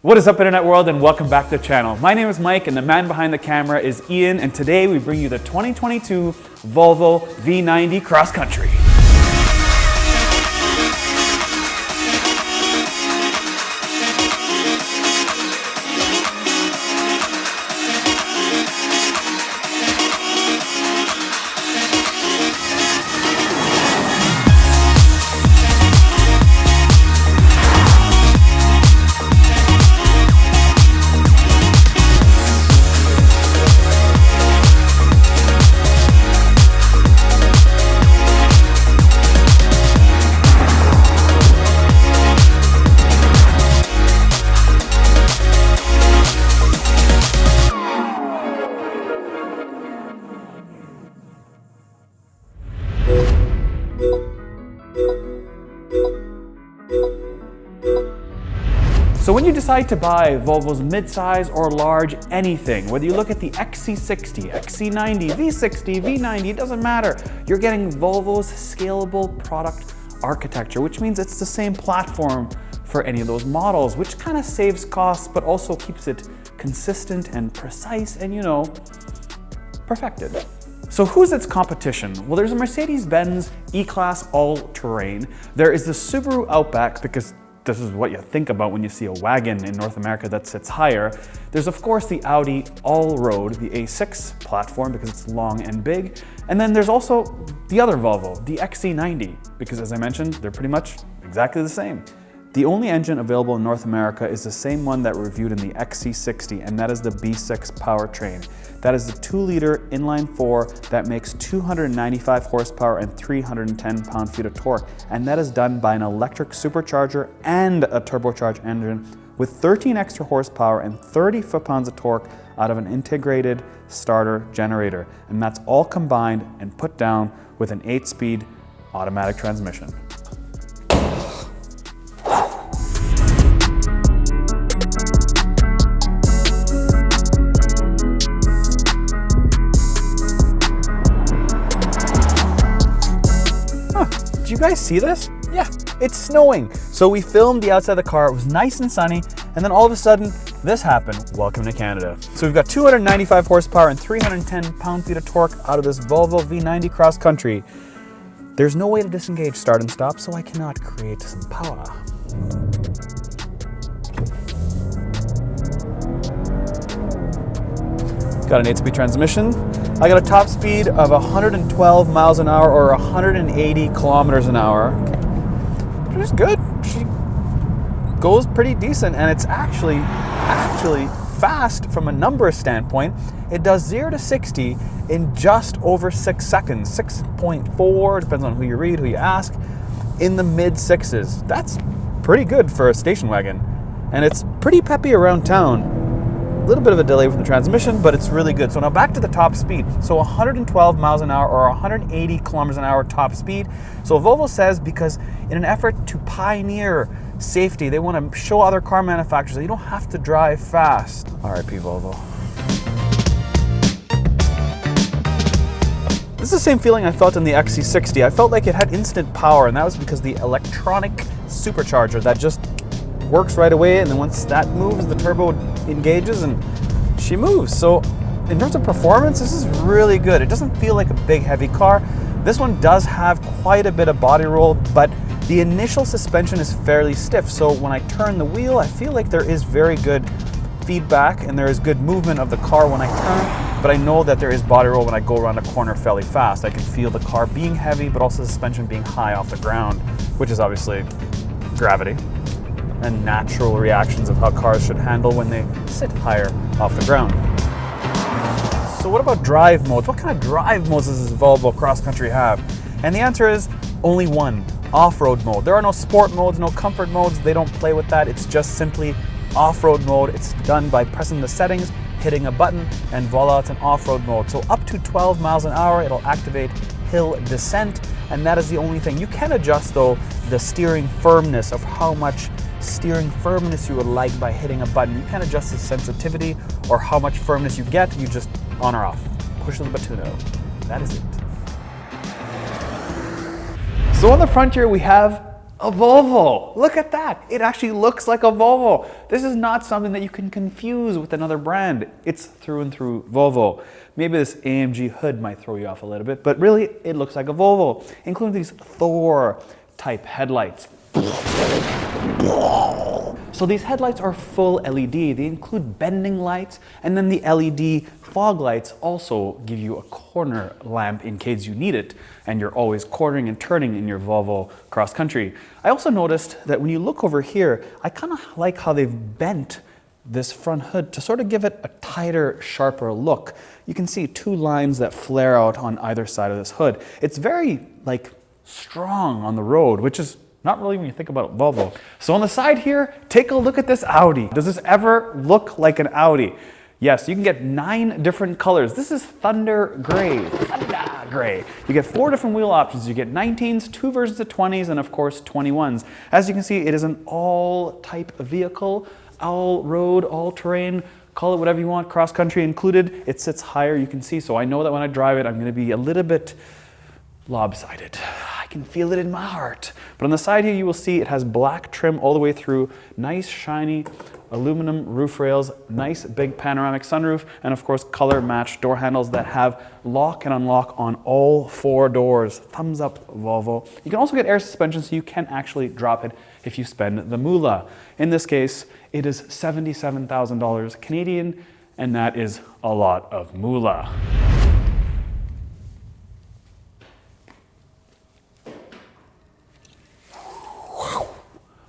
What is up, internet world, and welcome back to the channel. My name is Mike and the man behind the camera is Ian, and today we bring you the 2022 Volvo V90 Cross Country. So when you decide to buy Volvo's midsize or large anything, whether you look at the XC60, XC90, V60, V90, it doesn't matter. You're getting Volvo's scalable product architecture, which means it's the same platform for any of those models, which kind of saves costs, but also keeps it consistent and precise and, you know, perfected. So who's its competition? Well, there's a Mercedes-Benz E-Class all-terrain. There is the Subaru Outback, because this is what you think about when you see a wagon in North America that sits higher. There's of course the Audi all-road, the A6 platform, because it's long and big. And then there's also the other Volvo, the XC90, because as I mentioned, they're pretty much exactly the same. The only engine available in North America is the same one that we reviewed in the XC60, and that is the B6 powertrain. That is the 2-liter inline-4 that makes 295 horsepower and 310 pound-feet of torque, and that is done by an electric supercharger and a turbocharged engine with 13 extra horsepower and 30 foot-pounds of torque out of an integrated starter generator, and that's all combined and put down with an 8-speed automatic transmission. Did you guys see this? Yeah, it's snowing. So we filmed the outside of the car, it was nice and sunny, and then all of a sudden, this happened. Welcome to Canada. So we've got 295 horsepower and 310 pound-feet of torque out of this Volvo V90 Cross Country. There's no way to disengage start and stop, so I cannot create some power. Got an 8-speed transmission. I got a top speed of 112 miles an hour or 180 kilometers an hour. Which is good. She goes pretty decent, and it's actually fast from a number standpoint. It does 0 to 60 in just over 6 seconds. 6.4, depends on who you read, who you ask, in the mid-6s. That's pretty good for a station wagon. And it's pretty peppy around town. A little bit of a delay from the transmission, but it's really good. So now back to the top speed. So 112 miles an hour or 180 kilometers an hour top speed. So Volvo says because in an effort to pioneer safety, they want to show other car manufacturers that you don't have to drive fast. R.I.P. Volvo. This is the same feeling I felt in the XC60. I felt like it had instant power, and that was because the electronic supercharger that just works right away, and then once that moves, the turbo engages and she moves. So in terms of performance, this is really good. It doesn't feel like a big heavy car. This one does have quite a bit of body roll, but the initial suspension is fairly stiff. So when I turn the wheel, I feel like there is very good feedback and there is good movement of the car when I turn, but I know that there is body roll when I go around a corner fairly fast. I can feel the car being heavy, but also the suspension being high off the ground, which is obviously gravity and natural reactions of how cars should handle when they sit higher off the ground. So what about drive modes? What kind of drive modes does this Volvo Cross Country have? And the answer is only one, off-road mode. There are no sport modes, no comfort modes. They don't play with that. It's just simply off-road mode. It's done by pressing the settings, hitting a button, and voila, it's an off-road mode. So up to 12 miles an hour, it'll activate hill descent, and that is the only thing. You can adjust, though, the steering firmness of how much steering firmness you would like by hitting a button. You can adjust the sensitivity or how much firmness you get. You just on or off. Push the button. That is it. So on the front here we have a Volvo. Look at that. It actually looks like a Volvo. This is not something that you can confuse with another brand. It's through and through Volvo. Maybe this AMG hood might throw you off a little bit, but really it looks like a Volvo, including these Thor type headlights. So these headlights are full LED. They include bending lights, and then the LED fog lights also give you a corner lamp in case you need it, and you're always cornering and turning in your Volvo Cross Country. I also noticed that when you look over here, I kind of like how they've bent this front hood to sort of give it a tighter, sharper look. You can see two lines that flare out on either side of this hood. It's very like strong on the road, which is not really when you think about Volvo. So on the side here, take a look at this Audi. Does this ever look like an Audi? Yes, you can get 9 different colors. This is Thunder Gray. Thunder Gray. You get 4 different wheel options. You get 19s, 2 versions of 20s, and of course 21s. As you can see, it is an all-type vehicle, all-road, all-terrain, call it whatever you want, cross-country included. It sits higher, you can see, so I know that when I drive it, I'm going to be a little bit lopsided. I can feel it in my heart. But on the side here, you will see it has black trim all the way through, nice shiny aluminum roof rails, nice big panoramic sunroof, and of course color matched door handles that have lock and unlock on all 4 doors. Thumbs up, Volvo. You can also get air suspension, so you can actually drop it if you spend the moolah. In this case, it is $77,000 Canadian, and that is a lot of moolah.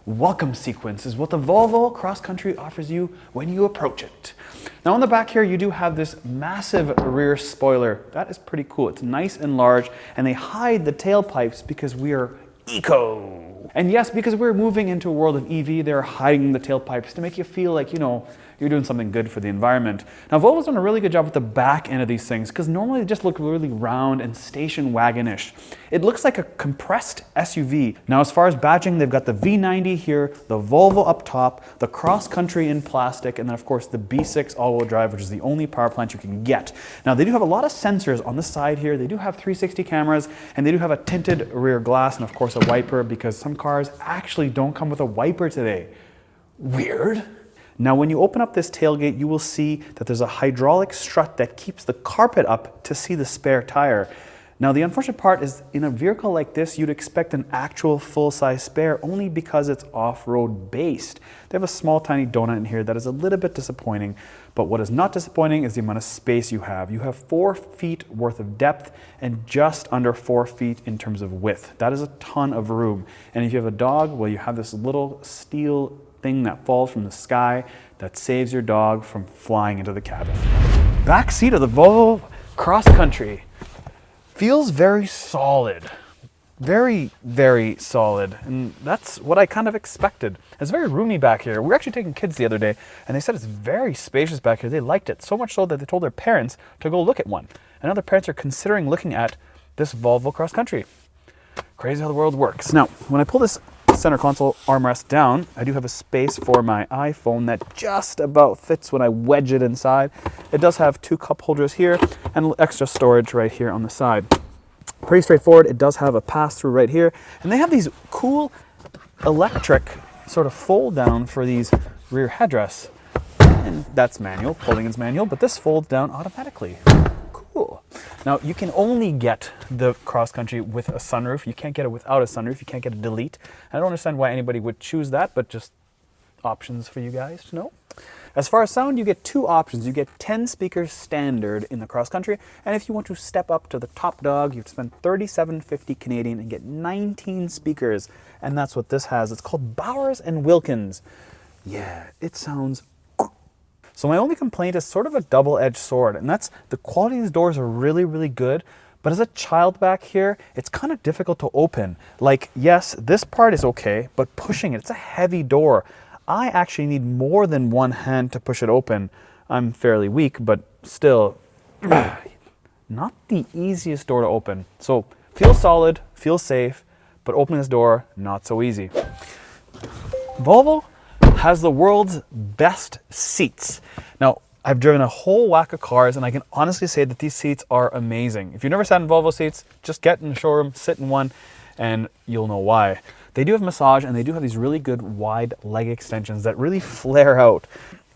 Welcome sequence is what the Volvo Cross Country offers you when you approach it. Now on the back here, you do have this massive rear spoiler. That is pretty cool. It's nice and large, and they hide the tailpipes because we are eco. And yes, because we're moving into a world of EV, they're hiding the tailpipes to make you feel like, you know, you're doing something good for the environment. Now Volvo's done a really good job with the back end of these things, because normally they just look really round and station wagon-ish. It looks like a compressed SUV. Now as far as badging, they've got the V90 here, the Volvo up top, the Cross Country in plastic, and then of course the B6 all-wheel drive, which is the only power plant you can get. Now they do have a lot of sensors on the side here. They do have 360 cameras, and they do have a tinted rear glass, and of course a wiper, because some cars actually don't come with a wiper today. Weird. Now when you open up this tailgate, you will see that there's a hydraulic strut that keeps the carpet up to see the spare tire. Now the unfortunate part is, in a vehicle like this, you'd expect an actual full-size spare only because it's off-road based. They have a small tiny donut in here that is a little bit disappointing, but what is not disappointing is the amount of space you have. You have 4 feet worth of depth and just under 4 feet in terms of width. That is a ton of room. And if you have a dog, well, you have this little steel thing that falls from the sky that saves your dog from flying into the cabin. Back seat of the Volvo Cross Country feels very solid. Very, very solid. And that's what I kind of expected. It's very roomy back here. We were actually taking kids the other day, and they said it's very spacious back here. They liked it so much so that they told their parents to go look at one. And now their parents are considering looking at this Volvo Cross Country. Crazy how the world works. Now, when I pull this center console armrest down, I do have a space for my iPhone that just about fits when I wedge it inside. It does have 2 cup holders here and extra storage right here on the side. Pretty straightforward. It does have a pass-through right here, and they have these cool electric sort of fold down for these rear headrests. And that's manual, pulling is manual, but this folds down automatically. Cool. Now you can only get the Cross Country with a sunroof. You can't get it without a sunroof. You can't get a delete. I don't understand why anybody would choose that, but just options for you guys to know. As far as sound, you get 2 options. You get 10 speakers standard in the Cross Country, and if you want to step up to the top dog, you have to spend $37.50 Canadian and get 19 speakers, and that's what this has. It's called Bowers & Wilkins. Yeah, it sounds. So my only complaint is sort of a double-edged sword, and that's the quality of these doors are really, really good, but as a child back here, it's kind of difficult to open. Like, yes, this part is okay, but pushing it, it's a heavy door. I actually need more than one hand to push it open. I'm fairly weak, but still, not the easiest door to open. So, feels solid, feels safe, but opening this door, not so easy. Volvo has the world's best seats. Now, I've driven a whole whack of cars, and I can honestly say that these seats are amazing. If you've never sat in Volvo seats, just get in the showroom, sit in one, and you'll know why. They do have massage, and they do have these really good wide leg extensions that really flare out.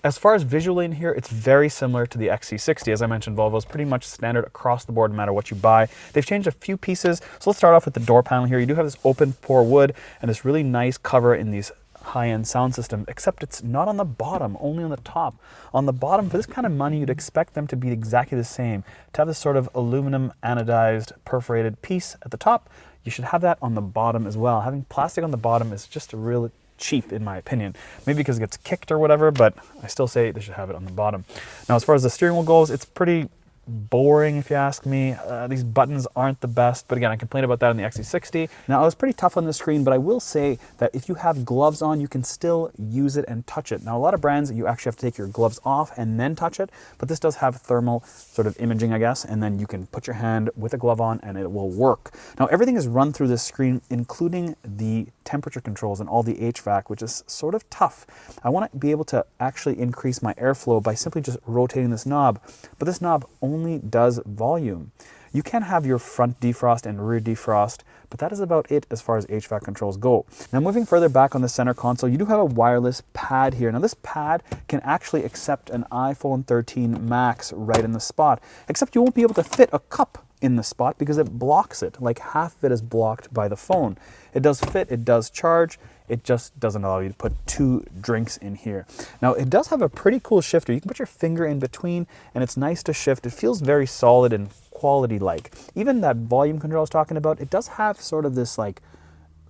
As far as visually in here, it's very similar to the XC60. As I mentioned, Volvo is pretty much standard across the board no matter what you buy. They've changed a few pieces. So let's start off with the door panel here. You do have this open pore wood and this really nice cover in these high-end sound system, except it's not on the bottom, only on the top. On the bottom, for this kind of money, you'd expect them to be exactly the same. To have this sort of aluminum anodized perforated piece at the top, you should have that on the bottom as well. Having plastic on the bottom is just a real cheap in my opinion. Maybe because it gets kicked or whatever, but I still say they should have it on the bottom. Now, as far as the steering wheel goes, it's pretty boring if you ask me. These buttons aren't the best, but again, I complained about that in the XC60. Now, I was pretty tough on the screen, but I will say that if you have gloves on, you can still use it and touch it. Now, a lot of brands, you actually have to take your gloves off and then touch it, but this does have thermal sort of imaging, I guess, and then you can put your hand with a glove on and it will work. Now, everything is run through this screen, including the temperature controls and all the HVAC, which is sort of tough. I want to be able to actually increase my airflow by simply just rotating this knob, but this knob only does volume. You can have your front defrost and rear defrost, but that is about it as far as HVAC controls go. Now, moving further back on the center console, you do have a wireless pad here. Now, this pad can actually accept an iPhone 13 Max right in the spot, except you won't be able to fit a cup in the spot because it blocks it. Like half of it is blocked by the phone. It does fit, it does charge, it just doesn't allow you to put 2 drinks in here. Now, it does have a pretty cool shifter. You can put your finger in between and it's nice to shift. It feels very solid and quality-like. Even that volume control I was talking about, it does have sort of this like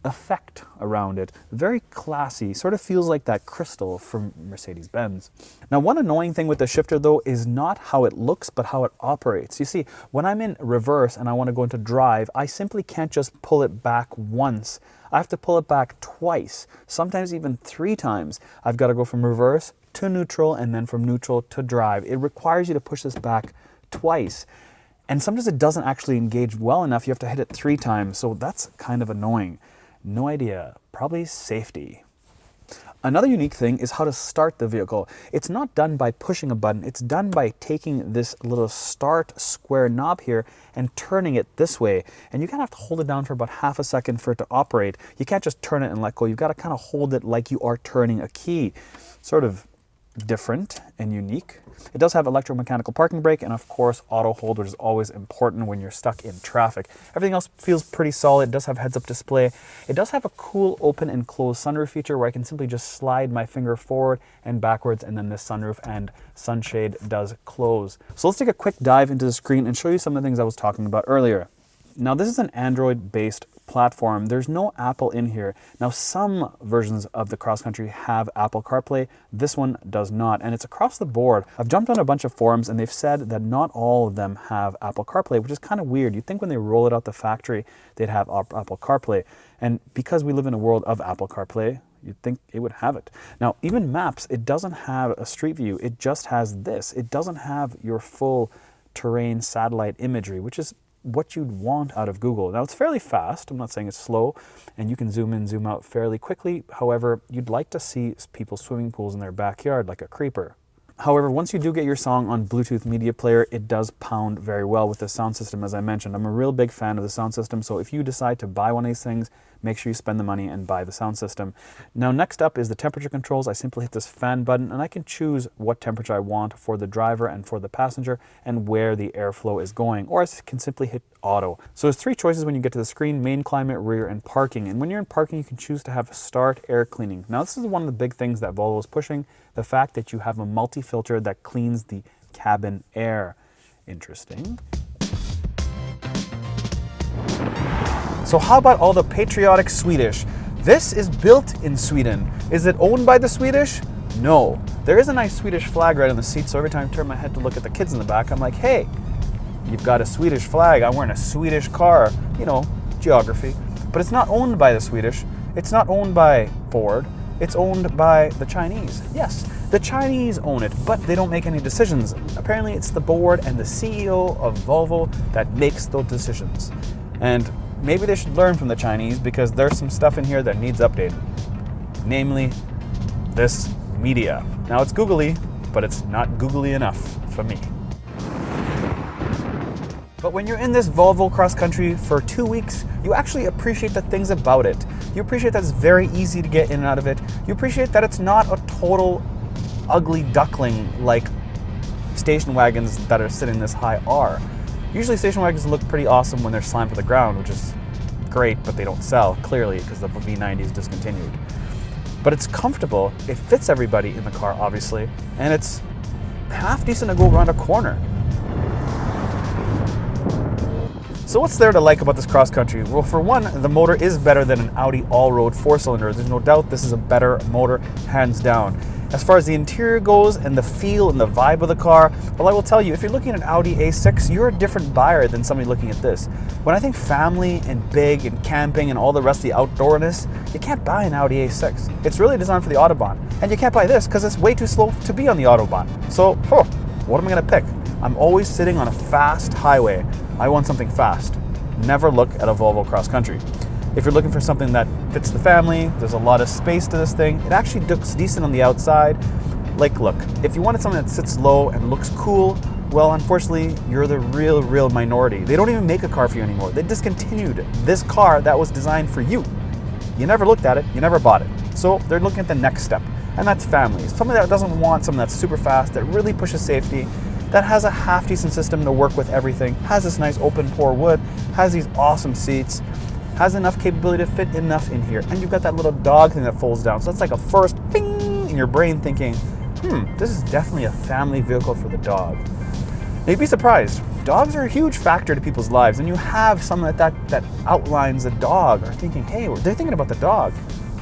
effect around it. Very classy, sort of feels like that crystal from Mercedes-Benz. Now, one annoying thing with the shifter though is not how it looks, but how it operates. You see, when I'm in reverse and I want to go into drive, I simply can't just pull it back once. I have to pull it back twice, sometimes even 3 times. I've got to go from reverse to neutral and then from neutral to drive. It requires you to push this back twice. And sometimes it doesn't actually engage well enough. You have to hit it 3 times. So that's kind of annoying. No idea, probably safety. Another unique thing is how to start the vehicle. It's not done by pushing a button, it's done by taking this little start square knob here and turning it this way. And you kind of have to hold it down for about half a second for it to operate. You can't just turn it and let go. You've got to kind of hold it like you are turning a key. Sort of different and unique. It does have electromechanical parking brake, and of course auto hold, which is always important when you're stuck in traffic. Everything else feels pretty solid. It does have heads-up display. It does have a cool open and close sunroof feature where I can simply just slide my finger forward and backwards, and then the sunroof and sunshade does close. So let's take a quick dive into the screen and show you some of the things I was talking about earlier. Now, this is an Android-based platform. There's no Apple in here. Now, some versions of the Cross Country have Apple CarPlay. This one does not, and it's across the board. I've jumped on a bunch of forums and they've said that not all of them have Apple CarPlay, which is kind of weird. You'd think when they roll it out the factory, they'd have Apple CarPlay. And because we live in a world of Apple CarPlay, you'd think it would have it. Now, even Maps, it doesn't have a street view. It just has this. It doesn't have your full terrain satellite imagery, which is what you'd want out of Google. Now, it's fairly fast. I'm not saying it's slow, and you can zoom in, zoom out fairly quickly. However, you'd like to see people's swimming pools in their backyard like a creeper. However, once you do get your song on Bluetooth media player, it does pound very well with the sound system, as I mentioned. I'm a real big fan of the sound system, so if you decide to buy one of these things, make sure you spend the money and buy the sound system. Now, next up is the temperature controls. I simply hit this fan button and I can choose what temperature I want for the driver and for the passenger and where the airflow is going, or I can simply hit auto. So there's 3 choices when you get to the screen: main, climate, rear, and parking. And when you're in parking, you can choose to have start air cleaning. Now, this is one of the big things that Volvo is pushing, the fact that you have a multi-filter that cleans the cabin air. Interesting. So how about all the patriotic Swedish? This is built in Sweden. Is it owned by the Swedish? No. There is a nice Swedish flag right on the seat, so every time I turn my head to look at the kids in the back, I'm like, hey, you've got a Swedish flag. I'm wearing a Swedish car. You know, geography. But it's not owned by the Swedish. It's not owned by Ford. It's owned by the Chinese. Yes, the Chinese own it, but they don't make any decisions. Apparently, it's the board and the CEO of Volvo that makes those decisions. And maybe they should learn from the Chinese, because there's some stuff in here that needs updating. Namely, this media. Now, it's googly, but it's not googly enough for me. But when you're in this Volvo Cross Country for 2 weeks, you actually appreciate the things about it. You appreciate that it's very easy to get in and out of it. You appreciate that it's not a total ugly duckling like station wagons that are sitting this high are. Usually station wagons look pretty awesome when they're slammed to the ground, which is great, but they don't sell, clearly, because the V90 is discontinued. But it's comfortable, it fits everybody in the car, obviously, and it's half decent to go around a corner. So what's there to like about this cross country? Well, for one, the motor is better than an Audi all-road 4-cylinder. There's no doubt this is a better motor, hands down. As far as the interior goes and the feel and the vibe of the car, well, I will tell you, if you're looking at an Audi A6, you're a different buyer than somebody looking at this. When I think family and big and camping and all the rest of the outdoorness, you can't buy an Audi A6. It's really designed for the Autobahn. And you can't buy this because it's way too slow to be on the Autobahn. So, what am I going to pick? I'm always sitting on a fast highway. I want something fast. Never look at a Volvo Cross Country. If you're looking for something that fits the family, there's a lot of space to this thing. It actually looks decent on the outside. Like, look, if you wanted something that sits low and looks cool, well, unfortunately, you're the real minority. They don't even make a car for you anymore. They discontinued this car that was designed for you. You never looked at it, you never bought it. So they're looking at the next step, and that's family. Something that doesn't want something that's super fast, that really pushes safety, that has a half-decent system to work with everything, has this nice open pore wood, has these awesome seats, has enough capability to fit enough in here, and you've got that little dog thing that folds down. So that's like a first ping in your brain thinking, this is definitely a family vehicle for the dog. Now you'd be surprised. Dogs are a huge factor to people's lives, and you have something like that outlines a dog, or thinking, hey, they're thinking about the dog.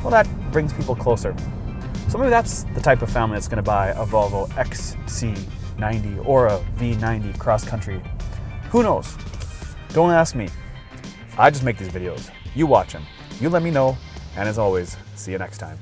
Well, that brings people closer. So maybe that's the type of family that's going to buy a Volvo XC90 or a V90 Cross Country. Who knows? Don't ask me. I just make these videos. You watch them. You let me know. And as always, see you next time.